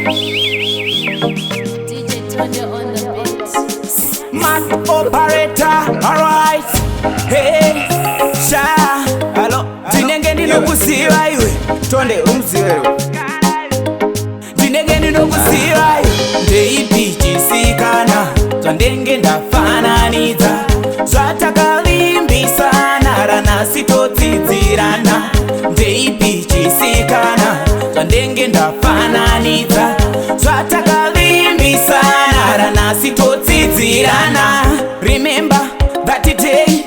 DJ Tony on the beats. Man operator, alright. Hey, sha, hello. Tinenge ndinokuziva iwe, Tonde umziwe. Tinenge ndinokuziva iwe, ndeipichisikana, zvandenge ndafananidza, zvatakalimbisana, ranasitodzidzirana. Ndeipichisikana, zvandenge ndafananidza, zvatakalimbisana, ranasitodzidzirana. Remember that day,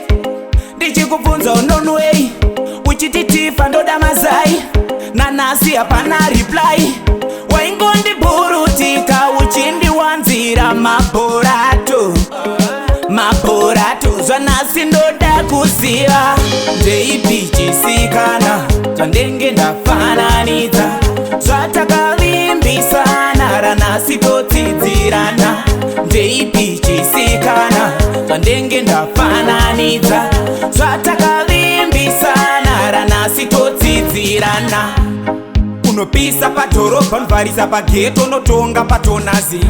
ndichikubvunza unonwei, uchiti tifa ndoda mazai, nanasi hapana reply. Waingondiburutika uchindiwanzira mabhorato, zvanasi ndoda kuziva. Ndeipichisikana, zvandenge ndafananidza, zvatakalimbisana, ranasi todzidzirana. Ndeipichisikana, zvandenge ndafananidza, zvatakalimbisana, ranasi todzidzirana. Unopisa padhorobha, unovharisa pageto, unotonga patonasi.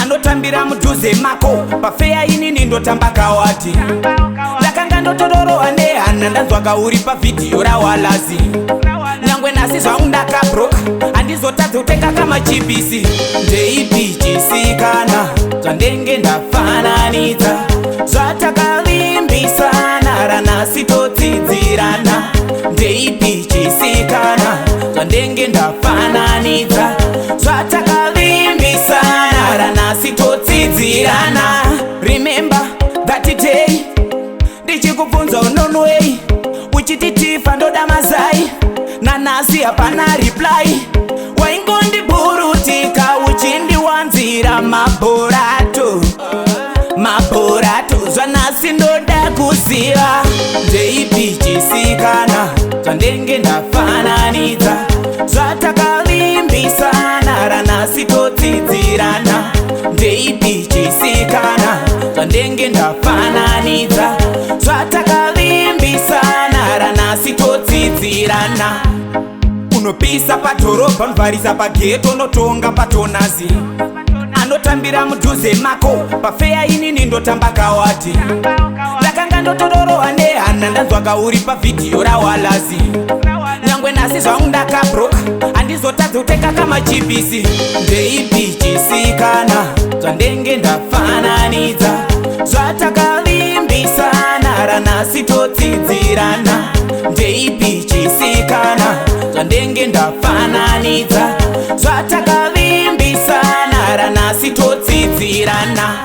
Anotambira mudhuze mako, pafeya inini ndotamba kawati. Ndakanga ndotororowa nehana, ndanzwa kauri pavhidhiyo rawalazi. Nyangwe nasi zvangu ndakabroka, handizotadze kutenga kamachipisi. Ndeipichisikana, zvandenge ndafananidza, zvatakalimbisana, ranasi todzidzirana. Ndeipichisikana, zvandenge ndafananidza, zvatakalimbisana, ranasi todzidzirana. Remember that day, ndichikubvunza unonwei, uchiti tifa ndoda mazai, nanasi hapana reply. Waingondiburutika uchindiwanzira mabhorato, zvanasi ndoda kuziva. Ndeipichisikana, zvandenge ndafananidza, zvatakalimbisana, ranasi todzidzirana. Ndeipichisikana, zvandenge ndafananidza, zvatakalimbisana, ranasi todzidzirana. Unopisa padhorobha, unovharisa pageto, unotonga patonasi. Anotambira mudhuze mako, pafeya inini ndotamba kawati. Ndakanga ndotororowa nehana, ndanzwa kauri pavhidhiyo rawalazi. Nyangwe nasi zvangu ndakabroka, handizotadze kutenga kamachipisi. Ndeipichisikana, zvandenge ndafananidza, zvatakalimbisana, ranasi todzidzirana. Ndeipichisikana, zvandenge ndafananidza, zvatakalimbisana, ranasi todzidzirana.